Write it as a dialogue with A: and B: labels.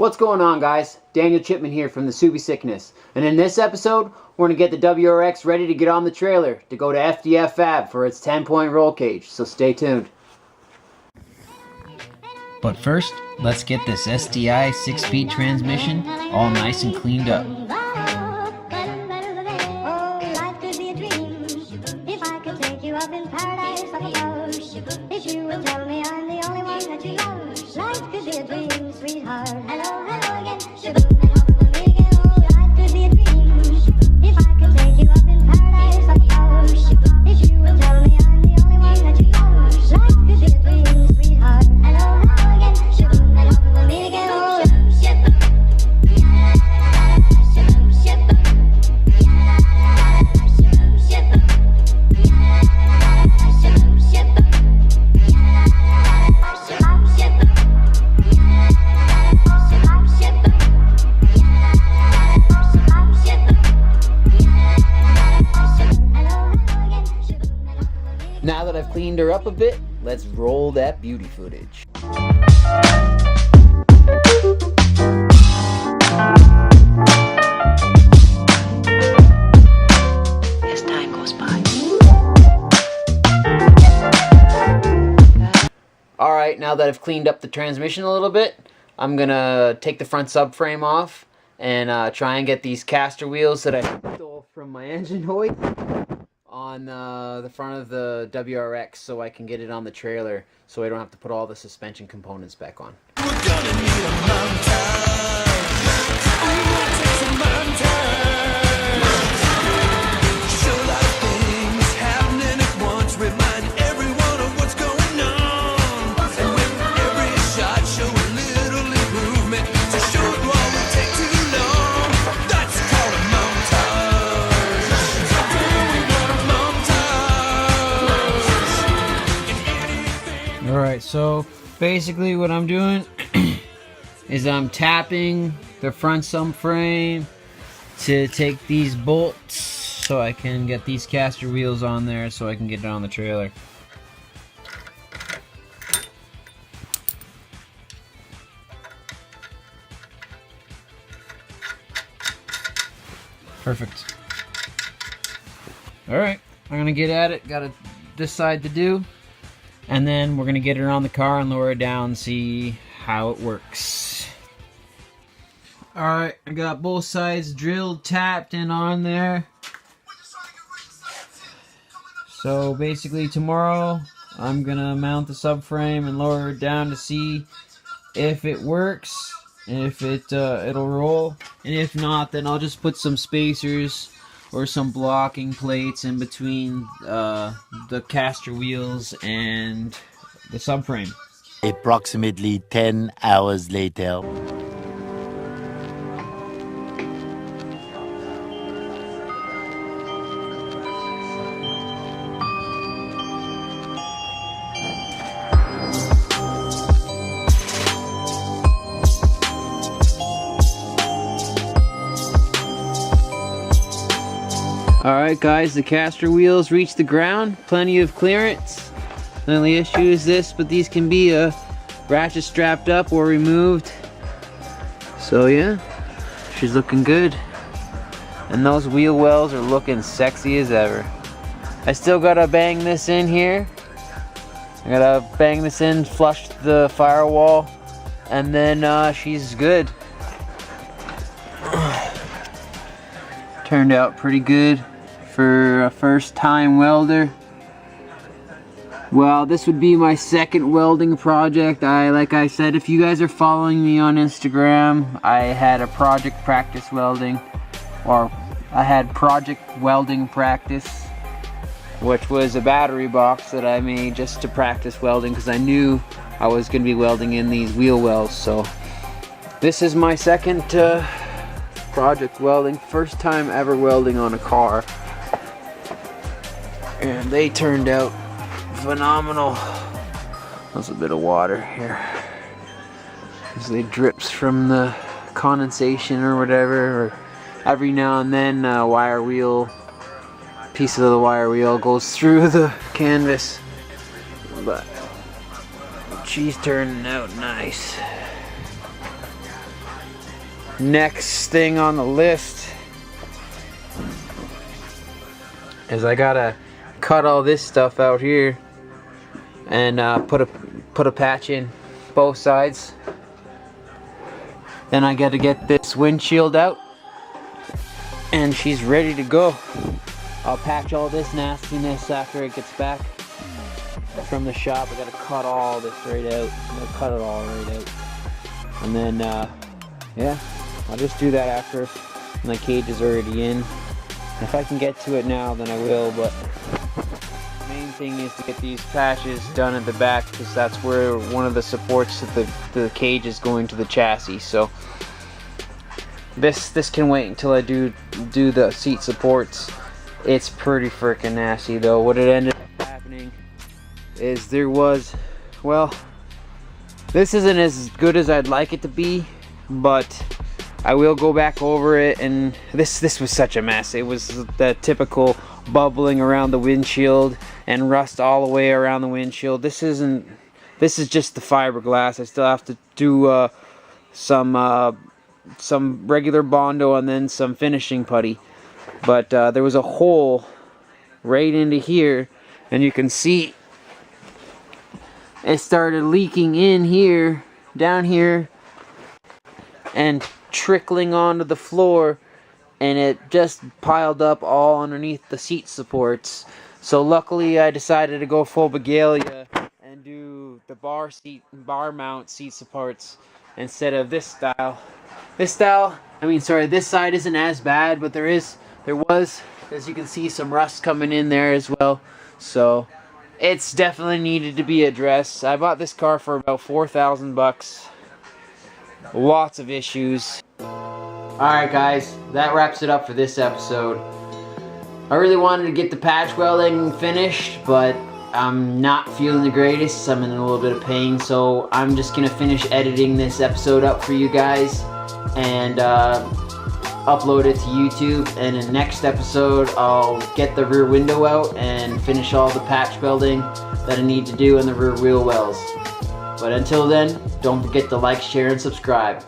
A: What's going on, guys? Daniel Chipman here from the Subi Sickness, and in this episode we're going to get the Wrx ready to get on the trailer to go to FDF Fab for its 10-point roll cage, so stay tuned. But first, let's get this SDI 6-speed transmission all nice and cleaned up. Now that I've cleaned her up a bit, let's roll that beauty footage.
B: As time goes by.
A: Alright, now that I've cleaned up the transmission a little bit, I'm gonna take the front subframe off and try and get these caster wheels that I stole from my engine hoist on the front of the Wrx so I can get it on the trailer so I don't have to put all the suspension components back on.
C: We're gonna need a mountain. We will take some mountain. Show a lot of things happening at once. Remind everyone of what's going on. And with every shot, show a little improvement. To show it won't take too long. That's called a montage.
A: Alright, so basically what I'm doing is I'm tapping the front subframe to take these bolts so I can get these caster wheels on there so I can get it on the trailer. Perfect. Alright, I'm gonna get at it, got this side to do. And then we're going to get her on the car and lower it down and see how it works. Alright, I got both sides drilled, tapped, and on there. So basically tomorrow I'm going to mount the subframe and lower it down to see if it works, if it'll roll. And if not, then I'll just put some spacers or some blocking plates in between the caster wheels and the subframe.
D: Approximately 10 hours later.
A: Alright guys, the caster wheels reach the ground, plenty of clearance. The only issue is this, but these can be ratchet strapped up or removed. So yeah, she's looking good. And those wheel wells are looking sexy as ever. I still gotta bang this in here. I gotta bang this in, flush the firewall, and then she's good. Turned out pretty good for a first time welder. Well, this would be my second welding project. Like I said, if you guys are following me on Instagram, I had a project practice welding, or I had project welding practice, which was a battery box that I made just to practice welding because I knew I was going to be welding in these wheel wells. So this is my second project welding, first time ever welding on a car, and they turned out phenomenal. There's a bit of water here as it drips from the condensation or whatever, or every now and then piece of the wire wheel goes through the canvas, but she's turning out nice. next thing on the list is I gotta cut all this stuff out here and put a patch in both sides. Then I gotta get this windshield out and she's ready to go. I'll patch all this nastiness after it gets back from the shop. I gotta cut all this right out. I'm gonna cut it all right out. And then, yeah, I'll just do that after my cage is already in. If I can get to it now, then I will, but the main thing is to get these patches done at the back because that's where one of the supports to the cage is going to the chassis. So this can wait until I do the seat supports. It's pretty freaking nasty though. What it ended up happening is there was, well, this isn't as good as I'd like it to be, but I will go back over it. And this was such a mess. It was the typical bubbling around the windshield and rust all the way around the windshield. This is just the fiberglass. I still have to do some regular Bondo and then some finishing putty. But there was a hole right into here, and you can see it started leaking in here, down here, and trickling onto the floor, and it just piled up all underneath the seat supports. So luckily I decided to go full begalia and do the bar mount seat supports instead of this style. This side isn't as bad, but there was, as you can see, some rust coming in there as well. So it's definitely needed to be addressed. I bought this car for about 4,000 bucks. Lots of issues. Alright guys, that wraps it up for this episode. I really wanted to get the patch welding finished, but I'm not feeling the greatest. I'm in a little bit of pain, so I'm just gonna finish editing this episode up for you guys and upload it to YouTube. And in the next episode I'll get the rear window out and finish all the patch welding that I need to do in the rear wheel wells. But until then, don't forget to like, share, and subscribe.